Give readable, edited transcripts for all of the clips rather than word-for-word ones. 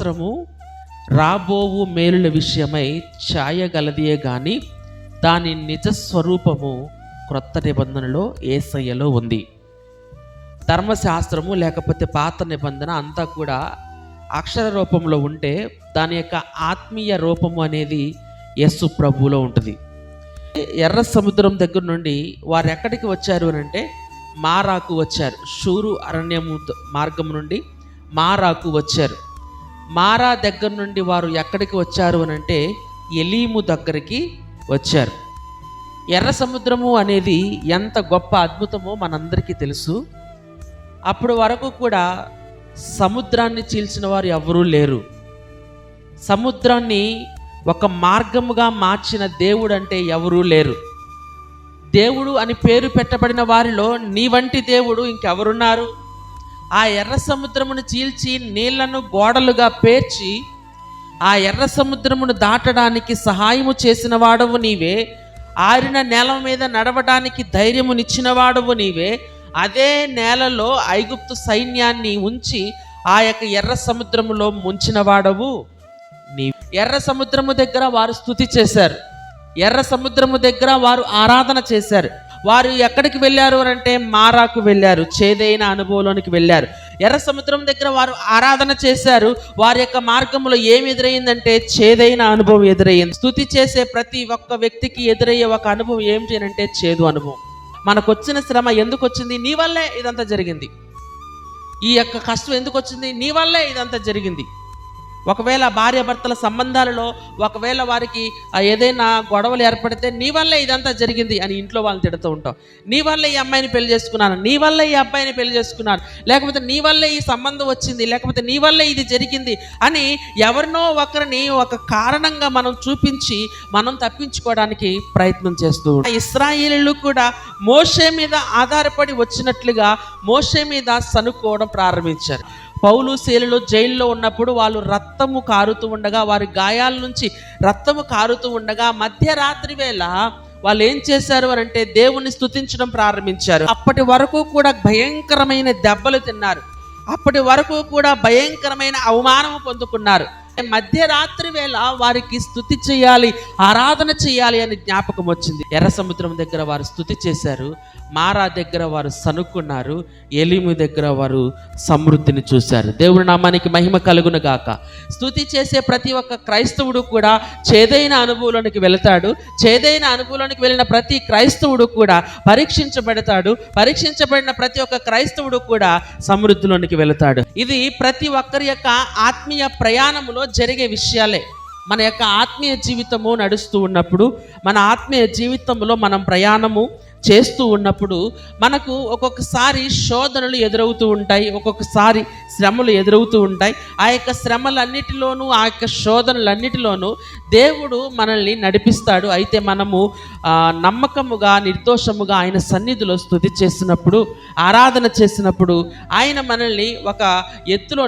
ధర్మశాస్త్రము రాబోవు మేలుల విషయమై ఛాయగలదియే గాని దాని నిజ స్వరూపము క్రొత్త నిబంధనలో యేసయ్యలో ఉంది. ధర్మశాస్త్రము లేకపోతే పాత నిబంధన అంతా కూడా అక్షర రూపంలో ఉంటే దాని యొక్క ఆత్మీయ రూపము అనేది యేసు ప్రభువులో ఉంటుంది. ఎర్ర సముద్రం దగ్గర నుండి వారు ఎక్కడికి వచ్చారు అని అంటే మారాకు వచ్చారు. షూరు అరణ్యము మార్గం నుండి మారాకు వచ్చారు. మారా దగ్గర నుండి వారు ఎక్కడికి వచ్చారు అని అంటే ఎలీము దగ్గరికి వచ్చారు. ఎర్ర సముద్రము అనేది ఎంత గొప్ప అద్భుతమో మనందరికీ తెలుసు. అప్పుడు వరకు కూడా సముద్రాన్ని చీల్చిన వారు ఎవరూ లేరు. సముద్రాన్ని ఒక మార్గముగా మార్చిన దేవుడు అంటే ఎవరూ లేరు. దేవుడు అని పేరు పెట్టబడిన వారిలో నీ వంటి దేవుడు ఇంకెవరున్నారు? ఆ ఎర్ర సముద్రమును చీల్చి నీళ్లను గోడలుగా పేర్చి ఆ ఎర్ర సముద్రమును దాటడానికి సహాయము చేసిన వాడవు నీవే. ఆరిన నేల మీద నడవడానికి ధైర్యమునిచ్చిన వాడవు నీవే. అదే నేలలో ఐగుప్తు సైన్యాన్ని ఉంచి ఆ యొక్క ఎర్ర సముద్రములో ముంచిన వాడవు నీ. ఎర్ర సముద్రము దగ్గర వారు స్తుతి చేశారు. ఎర్ర సముద్రము దగ్గర వారు ఆరాధన చేశారు. వారు ఎక్కడికి వెళ్ళారు అని అంటే మారాకు వెళ్ళారు, చేదైన అనుభవంలోనికి వెళ్ళారు. ఎర్ర సముద్రం దగ్గర వారు ఆరాధన చేశారు. వారి యొక్క మార్గంలో ఏమి ఎదురైందంటే చేదైన అనుభవం ఎదురయ్యింది. స్తుతి చేసే ప్రతి ఒక్క వ్యక్తికి ఎదురయ్యే ఒక అనుభవం ఏమిటి అంటే చేదు అనుభవం. మనకు వచ్చిన శ్రమ ఎందుకు వచ్చింది? నీ వల్లే ఇదంతా జరిగింది. ఈ యొక్క కష్టం ఎందుకు వచ్చింది? నీ వల్లే ఇదంతా జరిగింది. ఒకవేళ భార్యాభర్తల సంబంధాలలో ఒకవేళ వారికి ఏదైనా గొడవలు ఏర్పడితే నీ వల్లే ఇదంతా జరిగింది అని ఇంట్లో వాళ్ళని తిడుతూ ఉంటాం. నీ వల్లే ఈ అమ్మాయిని పెళ్లి చేసుకున్నాను, నీ వల్లే ఈ అబ్బాయిని పెళ్లి చేసుకున్నాను, లేకపోతే నీ వల్లే ఈ సంబంధం వచ్చింది, లేకపోతే నీ వల్లే ఇది జరిగింది అని ఎవరినో ఒకరిని ఒక కారణంగా మనం చూపించి మనం తప్పించుకోవడానికి ప్రయత్నం చేస్తూ ఉంటాం. ఇశ్రాయేలీయులు కూడా మోషే మీద ఆధారపడి వచ్చినట్లుగా మోషే మీద సనుక్కోవడం ప్రారంభించారు. పౌలు శీలలు జైల్లో ఉన్నప్పుడు వాళ్ళు రక్తము కారుతూ ఉండగా, వారి గాయాల నుంచి రక్తము కారుతూ ఉండగా మధ్యరాత్రి వేళ వాళ్ళు ఏం చేశారు అని అంటే దేవుణ్ణి స్తుతించడం ప్రారంభించారు. అప్పటి వరకు కూడా భయంకరమైన దెబ్బలు తిన్నారు. అప్పటి వరకు కూడా భయంకరమైన అవమానము పొందుకున్నారు. మధ్యరాత్రి వేళ వారికి స్తుతి చేయాలి, ఆరాధన చేయాలి అని జ్ఞాపకం వచ్చింది. ఎర్ర సముద్రం దగ్గర వారు స్తుతి చేశారు. మారా దగ్గర వారు సనుక్కున్నారు. ఎలీము దగ్గర వారు సమృద్ధిని చూశారు. దేవుని నామానికి మహిమ కలుగును గాక. స్తుతి చేసే ప్రతి ఒక్క క్రైస్తవుడు కూడా చేదైన అనుభవంలోనికి వెళతాడు. చేదైన అనుభవంలోనికి వెళ్ళిన ప్రతి క్రైస్తవుడు కూడా పరీక్షించబడతాడు. పరీక్షించబడిన ప్రతి ఒక్క క్రైస్తవుడు కూడా సమృద్ధిలోనికి వెళతాడు. ఇది ప్రతి ఒక్కరి యొక్క ఆత్మీయ ప్రయాణములో జరిగే విషయాలే. మన యొక్క ఆత్మీయ జీవితము నడుస్తూ ఉన్నప్పుడు, మన ఆత్మీయ జీవితంలో మనం ప్రయాణము చేస్తూ ఉన్నప్పుడు మనకు ఒక్కొక్కసారి శోధనలు ఎదురవుతూ ఉంటాయి, ఒక్కొక్కసారి శ్రమలు ఎదురవుతూ ఉంటాయి. ఆ యొక్క శ్రమలన్నిటిలోనూ ఆ యొక్క శోధనలన్నిటిలోనూ దేవుడు మనల్ని నడిపిస్తాడు. అయితే మనము నమ్మకముగా నిర్దోషముగా ఆయన సన్నిధిలో స్తుతి చేసినప్పుడు, ఆరాధన చేసినప్పుడు ఆయన మనల్ని ఒక ఎత్తులో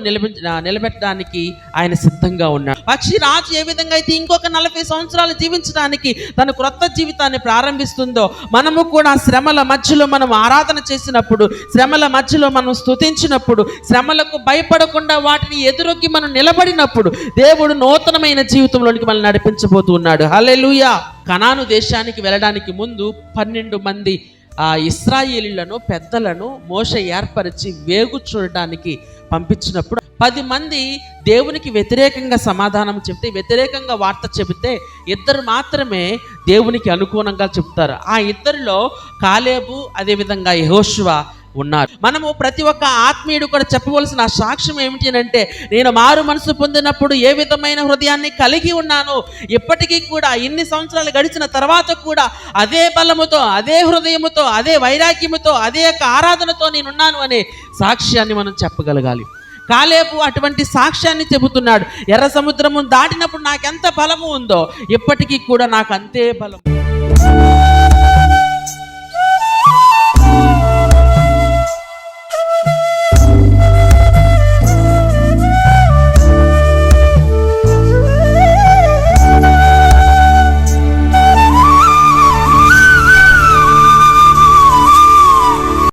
నిలబెట్టడానికి ఆయన సిద్ధంగా ఉన్నాడు. పక్షి రాజు ఏ విధంగా అయితే ఇంకొక 40 సంవత్సరాలు జీవించడానికి తన క్రొత్త జీవితాన్ని ప్రారంభిస్తుందో, మనము కూడా శ్రమల మధ్యలో మనం ఆరాధన చేసినప్పుడు, శ్రమల మధ్యలో మనం స్తుతించినప్పుడు, శ్రమలకు భయపడకుండా వాటిని ఎదురొగ్గి మనం నిలబడినప్పుడు దేవుడు నూతనమైన జీవితంలోనికి మనల్ని నడిపించబోతూ ఉన్నాడు. హల్లెలూయా. కనాను దేశానికి వెళ్ళడానికి ముందు 12 మంది ఇశ్రాయేలీయులను పెద్దలను మోషే ఏర్పరిచి వేగు చూడడానికి పంపించినప్పుడు 10 మంది దేవునికి వ్యతిరేకంగా సమాధానం చెప్తే, వ్యతిరేకంగా వార్త చెబితే 2 మాత్రమే దేవునికి అనుకూలంగా చెప్తారు. ఆ 2లో కాలేబు అదేవిధంగా యెహోషువ ఉన్నారు. మనము ప్రతి ఒక్క ఆత్మీయుడు కూడా చెప్పవలసిన సాక్ష్యం ఏమిటి అంటే, నేను మారు మనసు పొందినప్పుడు ఏ విధమైన హృదయాన్ని కలిగి ఉన్నానో, ఇప్పటికీ కూడా ఇన్ని సంవత్సరాలు గడిచిన తర్వాత కూడా అదే బలముతో, అదే హృదయముతో, అదే వైరాగ్యముతో, అదే యొక్క ఆరాధనతో నేనున్నాను అనే సాక్ష్యాన్ని మనం చెప్పగలగాలి. కాలేబు అటువంటి సాక్ష్యాన్ని చెబుతున్నాడు. ఎర్ర సముద్రము దాటినప్పుడు నాకెంత బలము ఉందో ఇప్పటికీ కూడా నాకు అంతే బలం.